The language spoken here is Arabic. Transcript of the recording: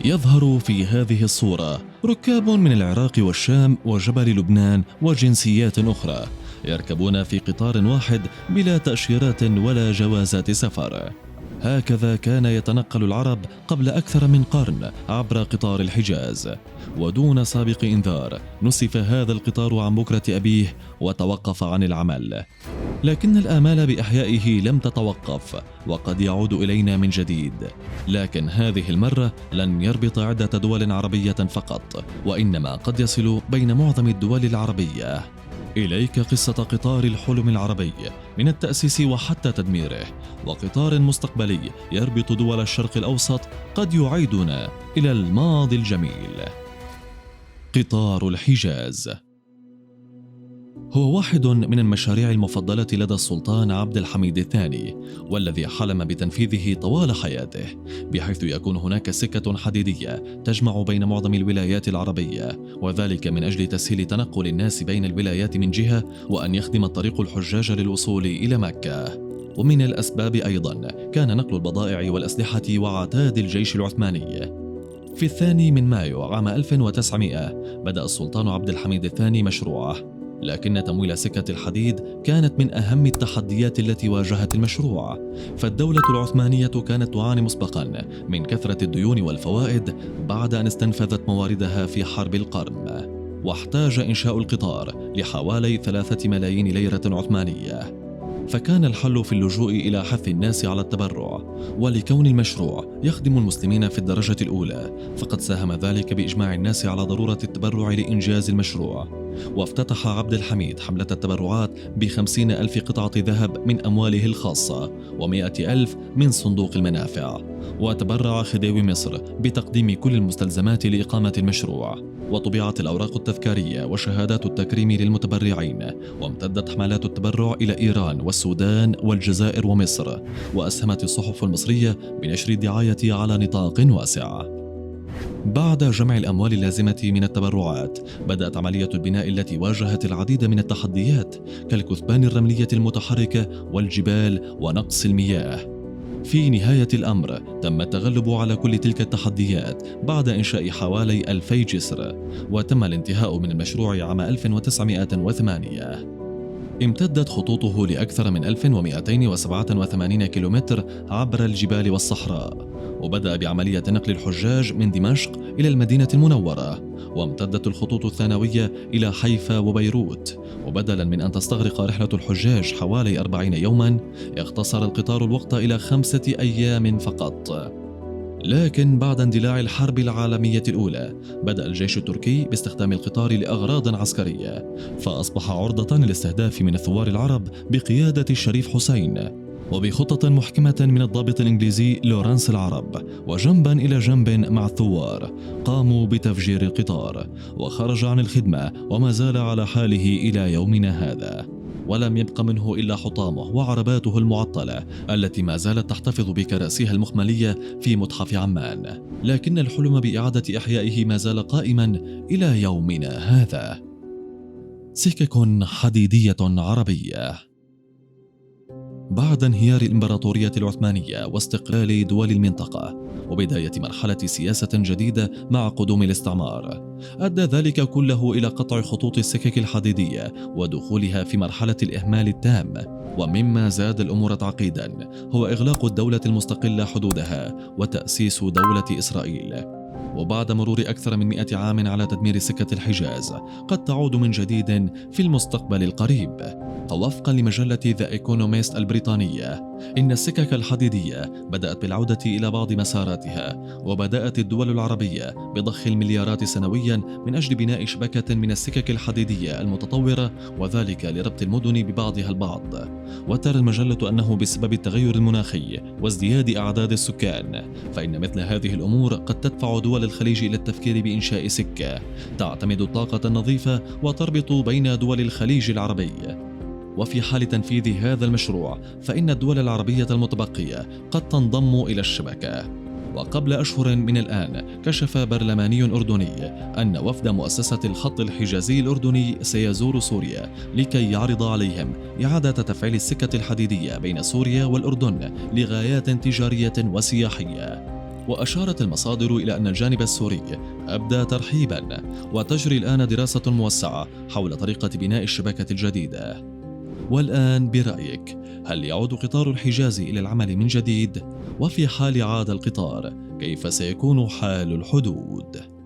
يظهر في هذه الصورة ركاب من العراق والشام وجبل لبنان وجنسيات أخرى يركبون في قطار واحد بلا تأشيرات ولا جوازات سفر. هكذا كان يتنقل العرب قبل أكثر من قرن عبر قطار الحجاز، ودون سابق إنذار نسف هذا القطار عن بكرة أبيه وتوقف عن العمل. لكن الآمال بإحيائه لم تتوقف، وقد يعود إلينا من جديد. لكن هذه المرة لن يربط عدة دول عربية فقط، وإنما قد يصل بين معظم الدول العربية. إليك قصة قطار الحلم العربي من التأسيس وحتى تدميره، وقطار مستقبلي يربط دول الشرق الأوسط قد يعيدنا إلى الماضي الجميل. قطار الحجاز هو واحد من المشاريع المفضلة لدى السلطان عبد الحميد الثاني، والذي حلم بتنفيذه طوال حياته، بحيث يكون هناك سكة حديدية تجمع بين معظم الولايات العربية، وذلك من أجل تسهيل تنقل الناس بين الولايات من جهة، وأن يخدم الطريق الحجاج للوصول إلى مكة. ومن الأسباب أيضا كان نقل البضائع والأسلحة وعتاد الجيش العثماني. في 2 مايو عام 1900 بدأ السلطان عبد الحميد الثاني مشروعه، لكن تمويل سكة الحديد كانت من أهم التحديات التي واجهت المشروع، فالدولة العثمانية كانت تعاني مسبقا من كثرة الديون والفوائد بعد أن استنفذت مواردها في حرب القرم، واحتاج إنشاء القطار لحوالي 3 ملايين ليرة عثمانية. فكان الحل في اللجوء إلى حث الناس على التبرع، ولكون المشروع يخدم المسلمين في الدرجة الأولى فقد ساهم ذلك بإجماع الناس على ضرورة التبرع لإنجاز المشروع. وافتتح عبد الحميد حملة التبرعات ب50,000 قطعة ذهب من أمواله الخاصة و100,000 من صندوق المنافع. وتبرع خديوي مصر بتقديم كل المستلزمات لإقامة المشروع، وطبعت الأوراق التذكارية وشهادات التكريم للمتبرعين، وامتدت حملات التبرع إلى إيران والسودان والجزائر ومصر، وأسهمت الصحف المصرية بنشر الدعاية على نطاق واسع. بعد جمع الأموال اللازمة من التبرعات بدأت عملية البناء التي واجهت العديد من التحديات كالكثبان الرملية المتحركة والجبال ونقص المياه. في نهاية الأمر تم التغلب على كل تلك التحديات بعد إنشاء حوالي 2000 جسر، وتم الانتهاء من المشروع عام 1908. امتدت خطوطه لأكثر من 1287 كيلومتر عبر الجبال والصحراء، وبدأ بعملية نقل الحجاج من دمشق إلى المدينة المنورة، وامتدت الخطوط الثانوية إلى حيفا وبيروت. وبدلا من أن تستغرق رحلة الحجاج حوالي 40 يوما، اختصر القطار الوقت إلى 5 أيام فقط. لكن بعد اندلاع الحرب العالمية الأولى بدأ الجيش التركي باستخدام القطار لأغراض عسكرية، فأصبح عرضة للاستهداف من الثوار العرب بقيادة الشريف حسين، وبخطة محكمة من الضابط الإنجليزي لورانس العرب، وجنبا إلى جنب مع الثوار قاموا بتفجير القطار، وخرج عن الخدمة وما زال على حاله إلى يومنا هذا، ولم يبق منه إلا حطامه وعرباته المعطلة التي ما زالت تحتفظ بكراسيها المخملية في متحف عمان. لكن الحلم بإعادة إحيائه ما زال قائما إلى يومنا هذا. سكك حديدية عربية. بعد انهيار الإمبراطورية العثمانية واستقلال دول المنطقة وبداية مرحلة سياسة جديدة مع قدوم الاستعمار، أدى ذلك كله إلى قطع خطوط السكك الحديدية ودخولها في مرحلة الإهمال التام. ومما زاد الأمور تعقيدا هو إغلاق الدولة المستقلة حدودها وتأسيس دولة إسرائيل. وبعد مرور أكثر من 100 عام على تدمير سكة الحجاز قد تعود من جديد في المستقبل القريب. ووفقا لمجلة ذا إيكونوميست البريطانية، إن السكك الحديدية بدأت بالعودة إلى بعض مساراتها، وبدأت الدول العربية بضخ المليارات سنويا من أجل بناء شبكة من السكك الحديدية المتطورة، وذلك لربط المدن ببعضها البعض. وترى المجلة أنه بسبب التغير المناخي وازدياد أعداد السكان، فإن مثل هذه الأمور قد تدفع دول الخليج إلى التفكير بإنشاء سكة تعتمد الطاقة النظيفة وتربط بين دول الخليج العربي. وفي حال تنفيذ هذا المشروع فإن الدول العربية المتبقية قد تنضم إلى الشبكة. وقبل أشهر من الآن كشف برلماني أردني أن وفد مؤسسة الخط الحجازي الأردني سيزور سوريا لكي يعرض عليهم إعادة تفعيل السكة الحديدية بين سوريا والأردن لغايات تجارية وسياحية. وأشارت المصادر إلى أن الجانب السوري أبدى ترحيبا، وتجري الآن دراسة موسعة حول طريقة بناء الشبكة الجديدة. والآن برأيك، هل يعود قطار الحجاز إلى العمل من جديد؟ وفي حال عاد القطار، كيف سيكون حال الحدود؟